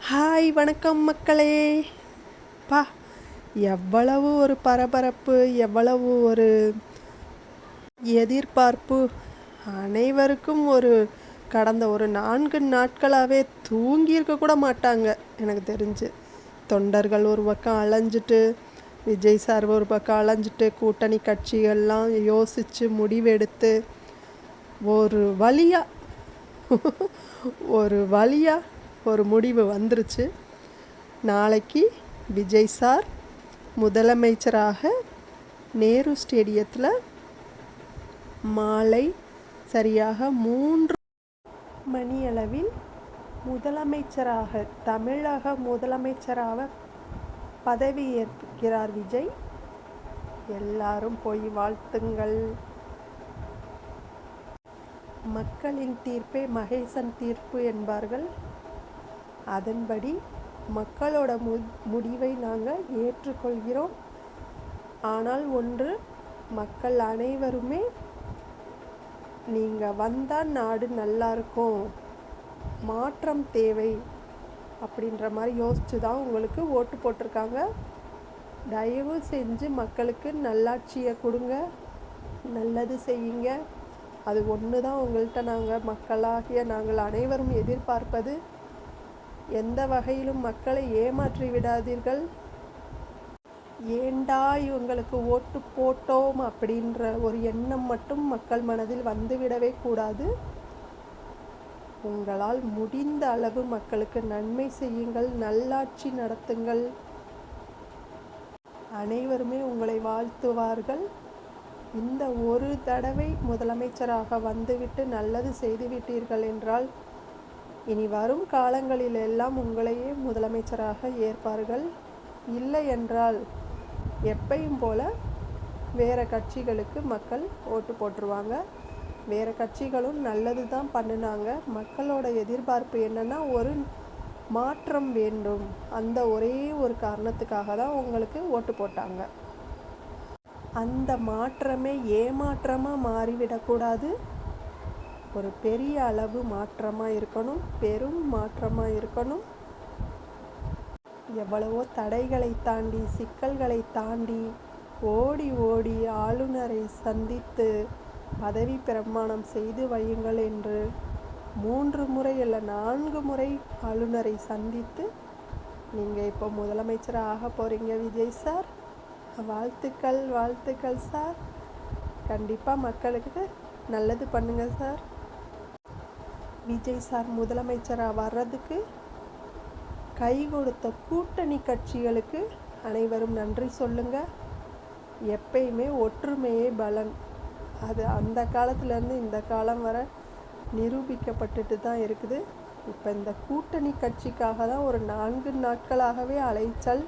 Hi வணக்கம் மக்களே. பா, எவ்வளவு ஒரு பரபரப்பு, எவ்வளவு ஒரு எதிர்பார்ப்பு. அனைவருக்கும் கடந்த ஒரு 4 நாட்களாகவே தூங்கியிருக்க கூட மாட்டாங்க எனக்கு தெரிஞ்சு. தொண்டர்கள் ஒரு பக்கம் அலைஞ்சிட்டு, விஜய் சார் ஒரு பக்கம் அலைஞ்சிட்டு, கூட்டணி கட்சிகள்லாம் யோசித்து முடிவெடுத்து ஒரு வழியாக ஒரு முடிவு வந்துருச்சு. நாளைக்கு விஜய் சார் முதலமைச்சராக நேரு ஸ்டேடியத்தில் மாலை சரியாக 3 மணியளவில் தமிழக முதலமைச்சராக பதவியேற்கிறார் விஜய். எல்லாரும் போய் வாழ்த்துங்கள். மக்களின் தீர்ப்பே மகேசன் தீர்ப்பு என்பார்கள். அதன்படி மக்களோட முடிவை நாங்கள் ஏற்றுக்கொள்கிறோம். ஆனால் ஒன்று, மக்கள் அனைவருமே நீங்கள் வந்தால் நாடு நல்லா இருக்கும், மாற்றம் தேவை அப்படின்ற மாதிரி யோசித்து தான் உங்களுக்கு ஓட்டு போட்டிருக்காங்க. தயவு செஞ்சு மக்களுக்கு நல்லாட்சியை கொடுங்க, நல்லது செய்யுங்க. அது ஒன்று தான் உங்கள்கிட்ட மக்களாகிய நாங்கள் அனைவரும் எதிர்பார்ப்பது. எந்த வகையிலும் மக்களை ஏமாற்றி விடாதீர்கள். ஏண்டா இவங்களுக்கு ஓட்டு போட்டோம் அப்படின்ற ஒரு எண்ணம் மட்டும் மக்கள் மனதில் வந்துவிடவே கூடாது. உங்களால் முடிந்த அளவு மக்களுக்கு நன்மை செய்யுங்கள், நல்லாட்சி நடத்துங்கள். அனைவருமே உங்களை வாழ்த்துவார்கள். இந்த ஒரு தடவை முதலமைச்சராக வந்துவிட்டு நல்லது செய்துவிட்டீர்கள் என்றால் இனி வரும் காலங்களில் எல்லாம் உங்களையே முதலமைச்சராக ஏற்பார்கள். இல்லை என்றால் எப்பையும் போல வேறு கட்சிகளுக்கு மக்கள் ஓட்டு போட்டுருவாங்க. வேறு கட்சிகளும் நல்லது தான் பண்ணினாங்க. மக்களோட எதிர்பார்ப்பு என்னென்னா ஒரு மாற்றம் வேண்டும். அந்த ஒரே ஒரு காரணத்துக்காக தான் உங்களுக்கு ஓட்டு போட்டாங்க. அந்த மாற்றமே ஏமாற்றமாக மாறிவிடக்கூடாது. ஒரு பெரிய அளவு மாற்றமாக இருக்கணும், பெரும் மாற்றமாக இருக்கணும். எவ்வளவோ தடைகளை தாண்டி, சிக்கல்களை தாண்டி ஓடி ஓடி ஆளுநரை சந்தித்து பதவி பிரமாணம் செய்து வையுங்கள் என்று 3 முறை அல்ல 4 முறை ஆளுநரை சந்தித்து நீங்கள் இப்போ முதலமைச்சராக ஆக போகிறீங்க விஜய் சார். வாழ்த்துக்கள் வாழ்த்துக்கள் சார். கண்டிப்பாக மக்களுக்கு நல்லது பண்ணுங்கள் சார். விஜய் சார் முதலமைச்சராக வர்றதுக்கு கை கொடுத்த கூட்டணி கட்சிகளுக்கு அனைவரும் நன்றி சொல்லுங்கள். எப்பயுமே ஒற்றுமையே பலன். அது அந்த காலத்துலேருந்து இந்த காலம் வரை நிரூபிக்கப்பட்டுட்டு தான் இருக்குது. இப்போ இந்த கூட்டணி கட்சிக்காக தான் ஒரு 4 நாட்களாகவே அலைச்சல்.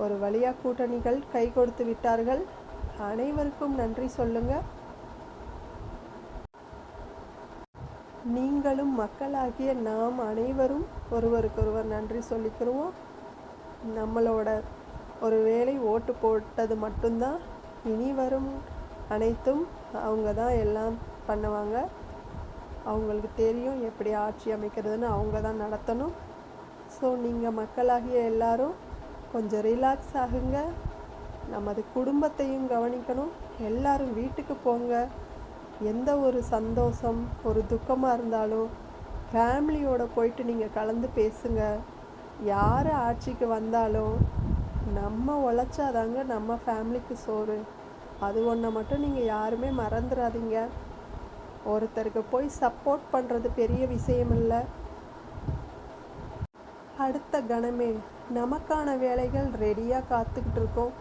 ஒரு வழியாக கூட்டணிகள் கை கொடுத்து விட்டார்கள். அனைவருக்கும் நன்றி சொல்லுங்கள். நீங்களும் மக்களாகிய நாம் அனைவரும் ஒருவருக்கொருவர் நன்றி சொல்லிக்கிறோம். நம்மளோட ஒரு வேளை ஓட்டு போட்டது மட்டும்தான். இனி வரும் அனைத்தும் அவங்க தான் எல்லாம் பண்ணுவாங்க. அவங்களுக்கு தெரியும் எப்படி ஆட்சி அமைக்கிறதுன்னு. அவங்க தான் நடத்தணும். ஸோ நீங்கள் மக்களாகிய எல்லாரும் கொஞ்சம் ரிலாக்ஸ் ஆகுங்க. நமது குடும்பத்தையும் கவனிக்கணும். எல்லாரும் வீட்டுக்கு போங்க. எந்த ஒரு சந்தோஷம், ஒரு துக்கமாக இருந்தாலும் ஃபேமிலியோடு போயிட்டு நீங்கள் கலந்து பேசுங்க. யார் ஆட்சிக்கு வந்தாலும் நம்ம உழைச்சாதாங்க நம்ம ஃபேமிலிக்கு சோறு. அது ஒன்றை மட்டும் நீங்கள் யாருமே மறந்துடாதீங்க. ஒருத்தருக்கு போய் சப்போர்ட் பண்ணுறது பெரிய விஷயம் இல்லை. அடுத்த கணமே நமக்கான வேலைகள் ரெடியாக காத்துக்கிட்டு இருக்கோம்.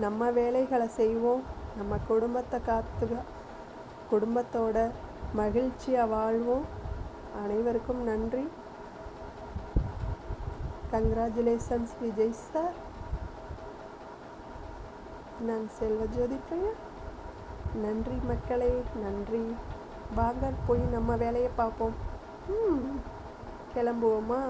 நம்ம வேலைகளை செய்வோம். நம்ம குடும்பத்தோட மகிழ்ச்சியாக வாழ்வோம். அனைவருக்கும் நன்றி. Congratulations Vijay sir. நான் செல்வஜோதி பிரியா. நன்றி மக்களே, நன்றி. வாங்க போய் நம்ம வேலையை பார்ப்போம். கிளம்புவோமா?